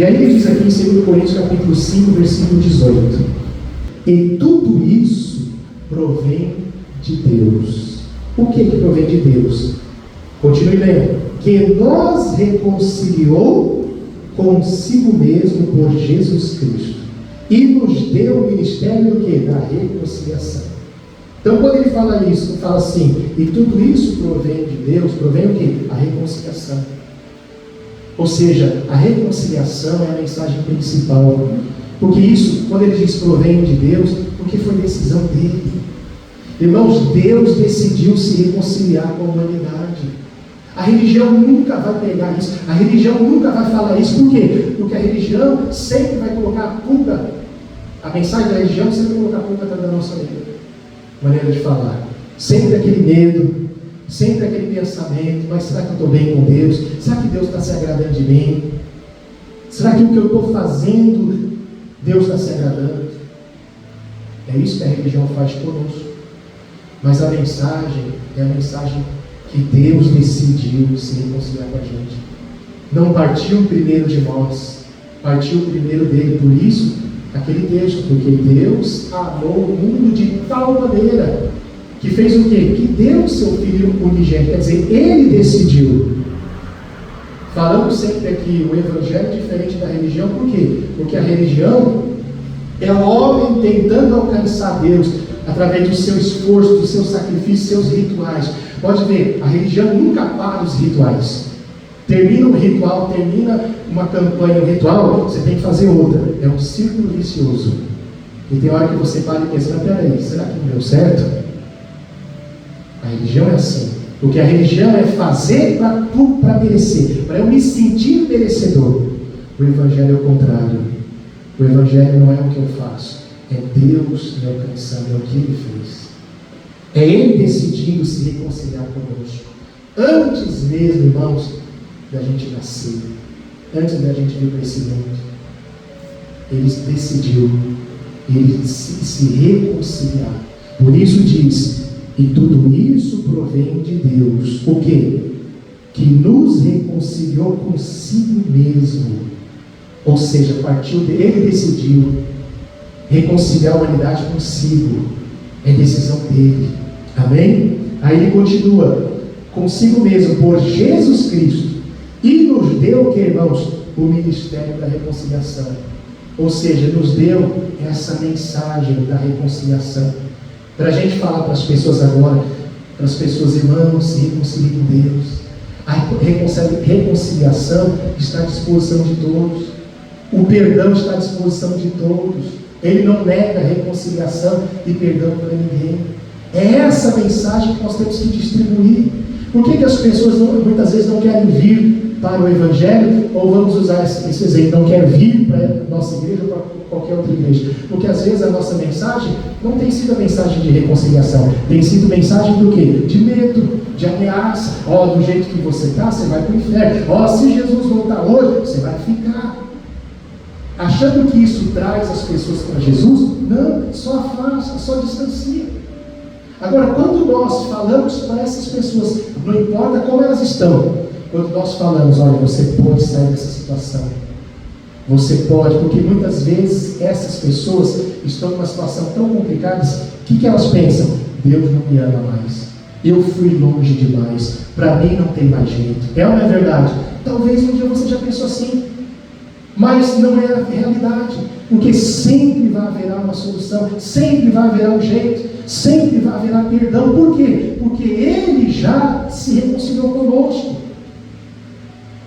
E aí ele diz aqui em 2 Coríntios capítulo 5, versículo 18: e tudo isso provém de Deus. O que provém de Deus? Continue lendo. Que nos reconciliou consigo mesmo por Jesus Cristo e nos deu o ministério do quê? Da reconciliação. Então quando ele fala isso, fala assim, e tudo isso provém de Deus, provém o quê? A reconciliação. Ou seja, a reconciliação é a mensagem principal. Porque isso, quando ele diz provém de Deus, porque foi decisão dele. Irmãos, Deus decidiu se reconciliar com a humanidade. A religião nunca vai pegar isso. A religião nunca vai falar isso. Por quê? Porque a religião sempre vai colocar a culpa. A mensagem da religião sempre vai colocar a culpa da nossa maneira de falar. Sempre aquele medo, sempre aquele pensamento, mas será que eu estou bem com Deus? Será que Deus está se agradando de mim? Será que o que eu estou fazendo, Deus está se agradando? É isso que a religião faz conosco. Mas a mensagem é a mensagem que Deus decidiu se reconciliar com a gente. Não partiu primeiro de nós, partiu primeiro dele. Por isso, aquele texto, porque Deus amou o mundo de tal maneira que fez o quê? Que deu o seu Filho unigênito. Quer dizer, ele decidiu. Falamos sempre aqui, o Evangelho é diferente da religião. Por quê? Porque a religião é o homem tentando alcançar Deus através do seu esforço, do seu sacrifício, seus rituais. Pode ver, a religião nunca para os rituais. Termina um ritual, termina uma campanha, um ritual, você tem que fazer outra. É um círculo vicioso. E tem hora que você para e pensa, mas peraí, será que não deu certo? A religião é assim. Porque a religião é fazer para merecer, para eu me sentir merecedor. O Evangelho é o contrário. O Evangelho não é o que eu faço, é Deus me alcançando, é o que Ele fez. É Ele decidindo se reconciliar conosco. Antes mesmo, irmãos, da gente nascer, antes da gente vir para esse mundo, Ele decidiu, Ele se reconciliar. Por isso diz, e tudo isso provém de Deus. O quê? Que nos reconciliou consigo mesmo. Ou seja, partiu dele, ele decidiu reconciliar a humanidade consigo. É decisão dele. Amém? Aí ele continua, consigo mesmo, por Jesus Cristo. E nos deu o que, irmãos? O ministério da reconciliação. Ou seja, nos deu essa mensagem da reconciliação. Para a gente falar para as pessoas agora, para as pessoas, irmãos, se reconciliem com Deus. A reconciliação está à disposição de todos. O perdão está à disposição de todos. Ele não nega a reconciliação e perdão para ninguém. É essa mensagem que nós temos que distribuir. Por que as pessoas muitas vezes não querem vir para o Evangelho? Ou vamos usar esse exemplo, não querem vir para a nossa igreja ou para qualquer outra igreja? Porque às vezes a nossa mensagem não tem sido a mensagem de reconciliação. Tem sido mensagem do quê? De medo, de ameaça. Do jeito que você está, você vai para o inferno. Se Jesus voltar hoje, você vai ficar. Achando que isso traz as pessoas para Jesus? Não, só afasta, só distancia. Agora, quando nós falamos para essas pessoas, não importa como elas estão, quando nós falamos, olha, você pode sair dessa situação, você pode, porque muitas vezes essas pessoas estão numa situação tão complicada, o que elas pensam? Deus não me ama mais, eu fui longe demais, para mim não tem mais jeito. É ou não é verdade? Talvez um dia você já pensou assim, mas não é a realidade, porque sempre vai haver uma solução, sempre vai haver um jeito, sempre vai haver perdão. Por quê? Porque Ele já se reconciliou conosco.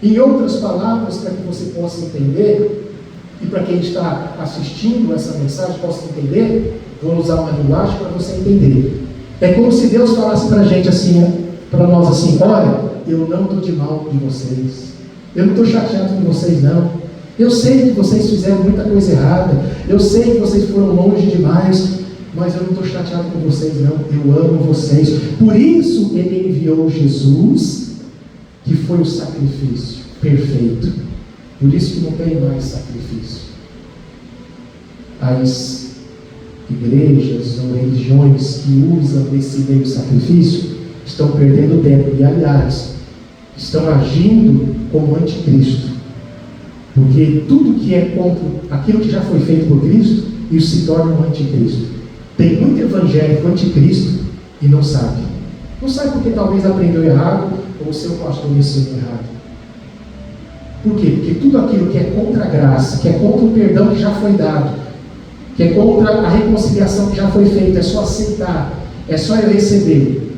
Em outras palavras, para que você possa entender, e para quem está assistindo essa mensagem possa entender, vou usar uma linguagem para você entender. É como se Deus falasse para a gente assim, para nós assim, olha, eu não estou de mal de vocês, eu não estou chateado com vocês não. Eu sei que vocês fizeram muita coisa errada, eu sei que vocês foram longe demais, mas eu não estou chateado com vocês não, eu amo vocês. Por isso Ele enviou Jesus, que foi o sacrifício perfeito. Por isso que não tem mais sacrifício. As igrejas ou religiões que usam esse meio de sacrifício estão perdendo tempo e, aliás, estão agindo como anticristo. Porque tudo que é contra aquilo que já foi feito por Cristo, isso se torna um anticristo. Tem muito evangélico anticristo e não sabe. Não sabe porque talvez aprendeu errado ou o seu pastor ensinou errado. Por quê? Porque tudo aquilo que é contra a graça, que é contra o perdão que já foi dado, que é contra a reconciliação que já foi feita, é só aceitar, é só eu receber.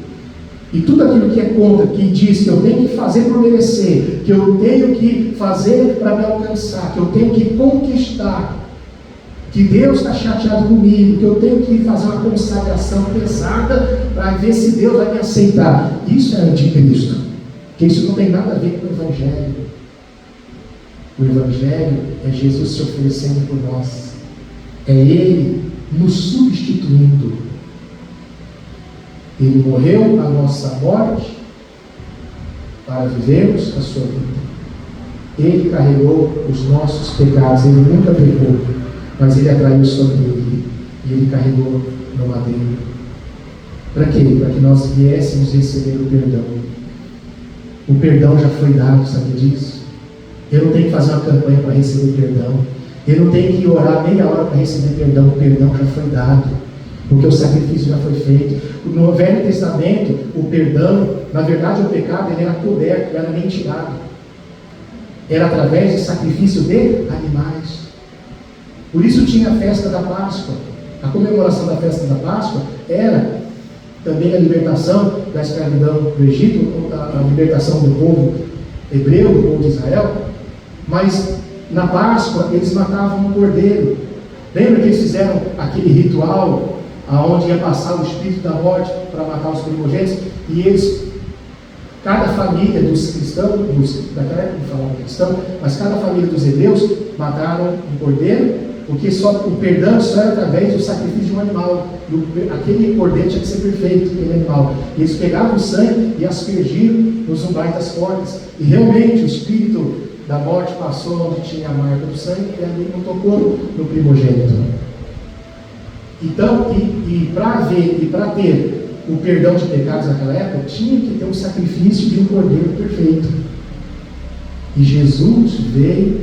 E tudo aquilo que é contra, que diz que eu tenho que fazer para merecer, que eu tenho que fazer para me alcançar, que eu tenho que conquistar, que Deus está chateado comigo, que eu tenho que fazer uma consagração pesada para ver se Deus vai me aceitar. Isso é anticristo, porque isso não tem nada a ver com o Evangelho. O Evangelho é Jesus se oferecendo por nós, é Ele nos substituindo. Ele morreu a nossa morte para vivermos a sua vida. Ele carregou os nossos pecados, Ele nunca pecou, mas Ele atraiu sobre Ele, e Ele carregou no madeiro. Para quê? Para que nós viéssemos receber o perdão. O perdão já foi dado, sabe disso? Eu não tenho que fazer uma campanha para receber perdão. Eu não tenho que orar meia hora para receber perdão. O perdão já foi dado, porque o sacrifício já foi feito. No Velho Testamento, o perdão, na verdade o pecado, ele era coberto, era mentirado. Era através do sacrifício de animais. Por isso tinha a festa da Páscoa. A comemoração da festa da Páscoa era também a libertação da escravidão do Egito, a libertação do povo hebreu, do povo de Israel. Mas na Páscoa eles matavam um cordeiro. Lembra que eles fizeram aquele ritual aonde ia passar o espírito da morte para matar os primogênitos? E eles, cada família dos cristãos, daquela época não falava cristão, mas cada família dos hebreus mataram um cordeiro, porque só o perdão só era através do sacrifício de um animal. E aquele cordeiro tinha que ser perfeito, aquele animal. E eles pegavam o sangue e aspergiram nos umbrais das portas. E realmente o espírito da morte passou onde tinha a marca do sangue e ali não tocou no primogênito. Então, para ter o perdão de pecados naquela época, tinha que ter um sacrifício de um cordeiro perfeito. E Jesus veio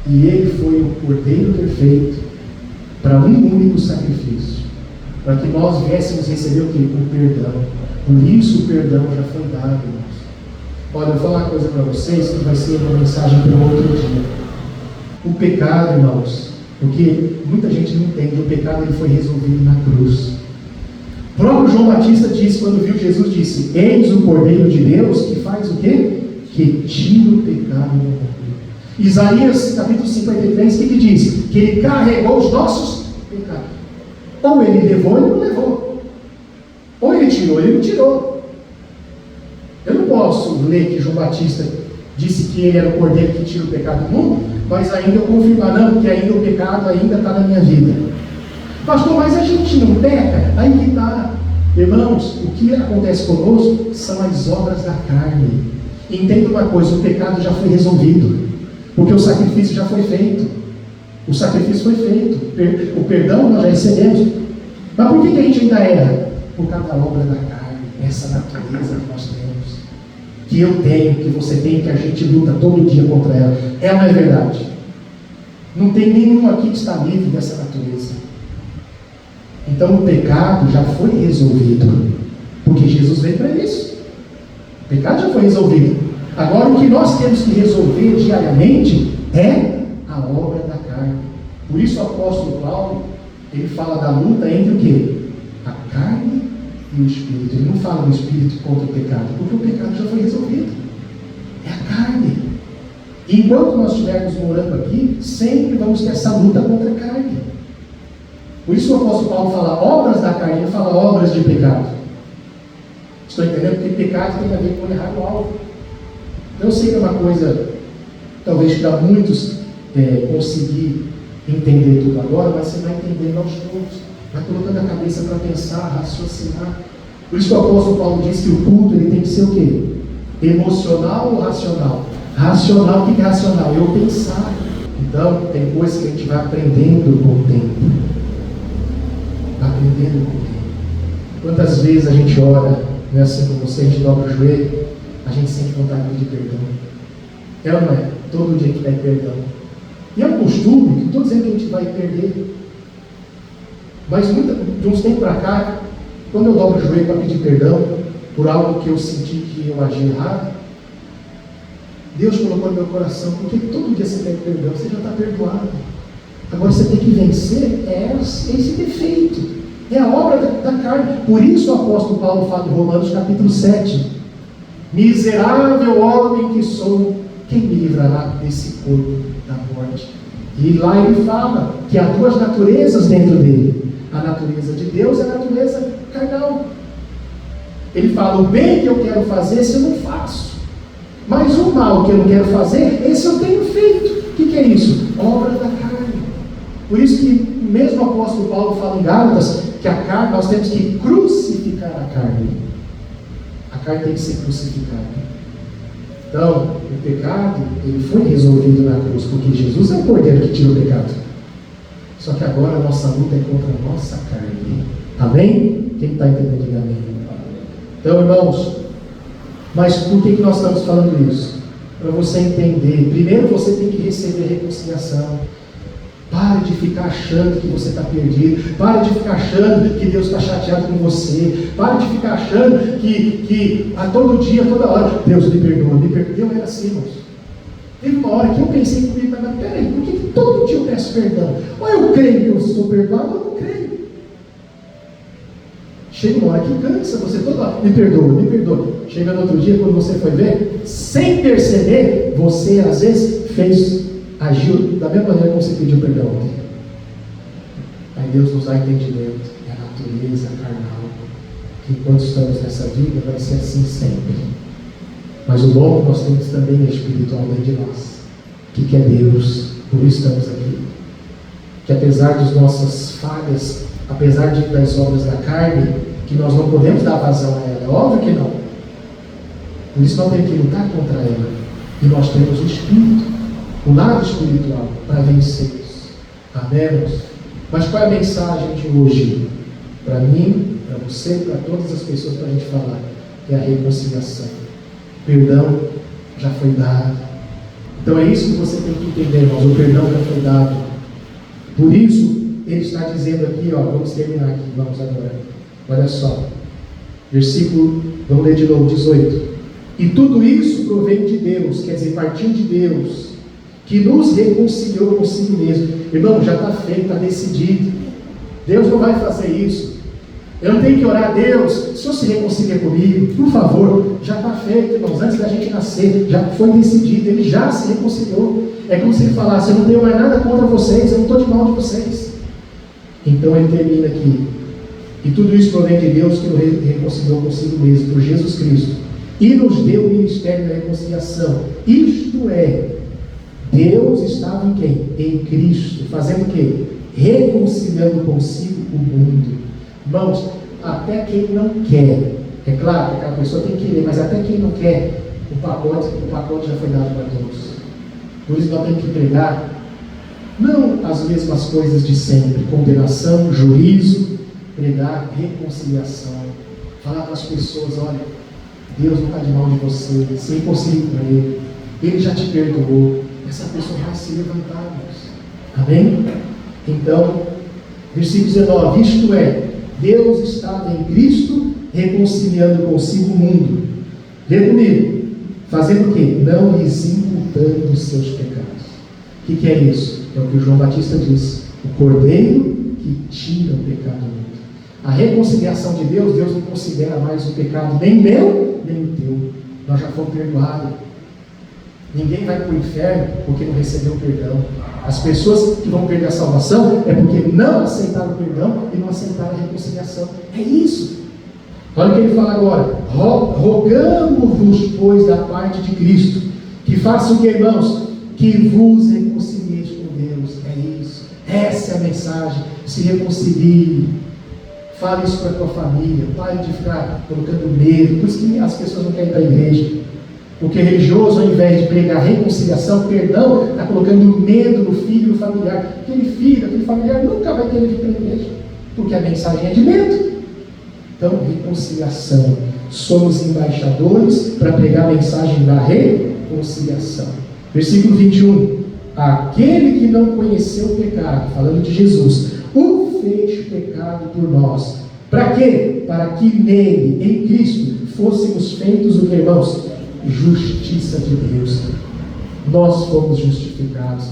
e Ele foi o cordeiro perfeito para um único sacrifício, para que nós viéssemos receber o quê? O perdão. Por isso o perdão já foi dado, irmãos. Olha, eu vou falar uma coisa para vocês que vai ser uma mensagem para outro dia. O pecado, irmãos, porque muita gente não entende, o pecado ele foi resolvido na cruz. O próprio João Batista disse, quando viu Jesus, disse: eis o Cordeiro de Deus que faz o quê? Que tira o pecado do mundo. Isaías capítulo 53, o que diz? Que Ele carregou os nossos pecados. Ou Ele levou, Ele não levou. Ou Ele tirou, Ele não tirou. Eu não posso ler que João Batista disse que Ele era o Cordeiro que tira o pecado do mundo, mas ainda eu confirmar, não, porque ainda o pecado ainda está na minha vida. Pastor, mas a gente não peca? Aí que está. Irmãos, o que acontece conosco são as obras da carne. Entenda uma coisa, o pecado já foi resolvido, porque o sacrifício já foi feito. O sacrifício foi feito. O perdão nós já recebemos. Mas por que a gente ainda erra? Por causa da obra da carne, essa natureza que nós temos, que eu tenho, que você tem, que a gente luta todo dia contra ela. É ou não é verdade? Não tem nenhum aqui que está livre dessa natureza. Então o pecado já foi resolvido, porque Jesus veio para isso. O pecado já foi resolvido. Agora o que nós temos que resolver diariamente é a obra da carne. Por isso o apóstolo Paulo, ele fala da luta entre o quê? A carne e o espírito. Ele não fala do espírito contra o pecado, porque o pecado já foi resolvido. É a carne. E enquanto nós estivermos morando aqui, sempre vamos ter essa luta contra a carne. Por isso o apóstolo Paulo fala obras da carne, ele fala obras de pecado. Estou entendendo? Porque pecado tem a ver com errar o alvo. Eu sei que é uma coisa, talvez para muitos conseguir entender tudo agora, mas você vai entendendo aos poucos, vai colocando a cabeça para pensar, raciocinar. Por isso que o apóstolo Paulo diz que o culto ele tem que ser o quê? Emocional ou racional? Racional, o que é racional? Eu pensar. Então, tem coisas que a gente vai aprendendo com o tempo. Aprendendo com o tempo. Quantas vezes a gente ora, não é assim com você, a gente dobra o joelho, a gente sente vontade de pedir perdão. É ou não é? todo dia que pede perdão. E é um costume, que estou dizendo que a gente vai perder. Mas de uns tempos para cá, quando eu dobro o joelho para pedir perdão por algo que eu senti que eu agi errado, Deus colocou no meu coração, porque todo dia você pede perdão, você já está perdoado. Agora você tem que vencer esse defeito. É a obra da carne. Por isso o apóstolo Paulo fala em Romanos capítulo 7. Miserável homem que sou, quem me livrará desse corpo da morte? E lá ele fala que há duas naturezas dentro dele. A natureza de Deus e a natureza carnal. Ele fala, o bem que eu quero fazer, esse eu não faço. Mas o mal que eu não quero fazer, esse eu tenho feito. O que é isso? Obra da carne. Por isso que mesmo o apóstolo Paulo fala em Gálatas, que a carne, nós temos que crucificar a carne. A carne tem que ser crucificada. Então, o pecado, ele foi resolvido na cruz, porque Jesus é o cordeiro que tira o pecado. Só que agora a nossa luta é contra a nossa carne. Amém? Quem está entendendo, diga amém. Então, irmãos, mas por que nós estamos falando isso? Para você entender. Primeiro você tem que receber a reconciliação. Pare de ficar achando que você está perdido. Pare de ficar achando que Deus está chateado com você. Pare de ficar achando que a todo dia, toda hora, Deus me perdoa, me perdoa. Eu era assim, irmãos. Teve uma hora que eu pensei comigo, mas peraí, por que todo dia eu peço perdão? Ou eu creio que eu estou perdoado, ou eu não creio. Chega uma hora que cansa, você toda hora, me perdoa, me perdoa. Chega no outro dia, quando você foi ver, sem perceber, você às vezes agiu da mesma maneira que você pediu perdão. Aí Deus nos dá entendimento, é a natureza carnal, que enquanto estamos nessa vida, vai ser assim sempre. Mas o bom que nós temos também é espiritual dentro de nós, que é Deus, por isso estamos aqui. Que apesar das nossas falhas, apesar das obras da carne, que nós não podemos dar vazão a ela, é óbvio que não. Por isso nós temos que lutar contra ela. E nós temos o Espírito, o lado espiritual, para vencê-los. Amém, irmãos? Mas qual é a mensagem de hoje? Para mim, para você, para todas as pessoas, para a gente falar, é a reconciliação. Perdão já foi dado. Então é isso que você tem que entender, irmãos. O perdão já foi dado. Por isso, ele está dizendo aqui, vamos terminar aqui, vamos agora. Olha só. Versículo, vamos ler de novo, 18. E tudo isso provém de Deus, quer dizer, partiu de Deus, que nos reconciliou consigo mesmo. Irmão, já está feito, está decidido. Deus não vai fazer isso. Eu não tenho que orar a Deus, se Senhor se reconcilia comigo, por favor. Já está feito, irmãos, antes da gente nascer, já foi decidido, Ele já se reconciliou. É como se Ele falasse, eu não tenho mais nada contra vocês, eu não estou de mal de vocês. Então Ele termina aqui. E tudo isso provém de Deus, que nos reconciliou consigo mesmo, por Jesus Cristo, e nos deu o ministério da reconciliação. Isto é, Deus estava em quem? Em Cristo, fazendo o quê? Reconciliando consigo o mundo. Irmãos, até quem não quer, é claro que aquela pessoa tem que querer, mas até quem não quer, o pacote já foi dado para todos. Por isso nós temos que pregar, não as mesmas coisas de sempre, condenação, juízo, pregar reconciliação, falar para as pessoas, olha, Deus não está de mal de você, se reconcilie com Ele, Ele já te perdoou, essa pessoa vai se levantar, irmãos. Amém? Então, versículo 19, isto é, Deus estava em Cristo, reconciliando consigo o mundo. Lê comigo. Fazendo o quê? Não lhes imputando os seus pecados. O que é isso? É o que o João Batista disse. O Cordeiro que tira o pecado do mundo. A reconciliação de Deus, Deus não considera mais o pecado nem meu, nem o teu. Nós já fomos perdoados. Ninguém vai para o inferno porque não recebeu o perdão. As pessoas que vão perder a salvação é porque não aceitaram o perdão e não aceitaram a reconciliação. É isso. Olha o que ele fala agora. Rogamos-vos, pois, da parte de Cristo, que faça o que, irmãos? Que vos reconcilieis com Deus. É isso. Essa é a mensagem. Se reconcilie. Fale isso para a tua família. Pare de ficar colocando medo. Por isso que as pessoas não querem ir para a igreja. Porque religioso, ao invés de pregar reconciliação, perdão, está colocando medo no filho e no familiar. Aquele filho, aquele familiar nunca vai querer vir para a igreja, porque a mensagem é de medo. Então, reconciliação. Somos embaixadores para pregar a mensagem da reconciliação. Versículo 21. Aquele que não conheceu o pecado, falando de Jesus, o fez pecado por nós. Para quê? Para que nele, em Cristo, fôssemos feitos o que, irmãos? Justiça de Deus. Nós fomos justificados.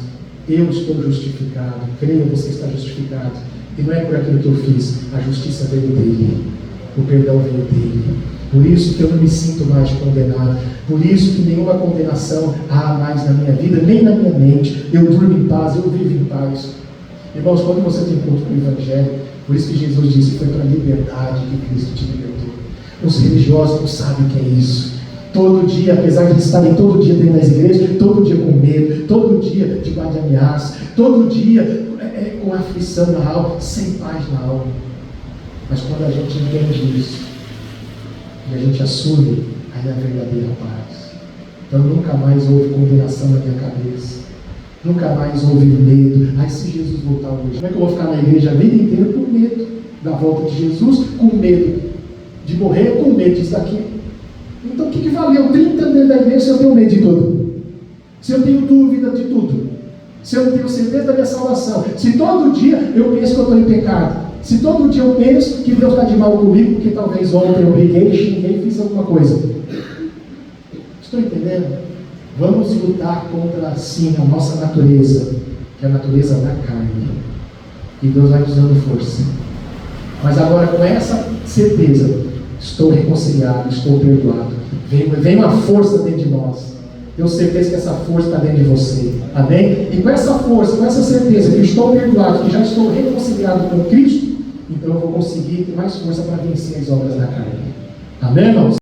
Eu estou justificado. Creia, você está justificado. E não é por aquilo que eu fiz. A justiça veio dele. O perdão veio dele. Por isso que eu não me sinto mais condenado. Por isso que nenhuma condenação há mais na minha vida, nem na minha mente. Eu durmo em paz, eu vivo em paz. Irmãos, quando você tem encontro com o Evangelho, por isso que Jesus disse que foi para a liberdade que Cristo te libertou. Os religiosos não sabem o que é isso. Todo dia, apesar de estarem todo dia dentro das igrejas, todo dia com medo, todo dia debaixo de ameaça, todo dia com aflição na alma, sem paz na alma. Mas quando a gente entende isso, e a gente assume, aí é a verdadeira paz. Então nunca mais houve condenação na minha cabeça. Nunca mais houve medo. Ai, se Jesus voltar hoje, como é que eu vou ficar na igreja a vida inteira com medo da volta de Jesus, com medo de morrer, com medo disso daqui? Então o que valeu 30 anos dentro da igreja se eu tenho medo de tudo? Se eu tenho dúvida de tudo? Se eu não tenho certeza da minha salvação? Se todo dia eu penso que eu estou em pecado? Se todo dia eu penso que Deus está de mal comigo, porque talvez ontem eu briguei, xinguei e fiz alguma coisa? Estou entendendo? Vamos lutar contra, sim, a nossa natureza, que é a natureza da carne. E Deus vai nos dando força. Mas agora, com essa certeza, estou reconciliado, estou perdoado. Vem uma força dentro de nós. Tenho certeza que essa força está dentro de você. Amém? E com essa força, com essa certeza que estou perdoado, que já estou reconciliado com Cristo, então eu vou conseguir ter mais força para vencer as obras da carne. Amém, irmãos?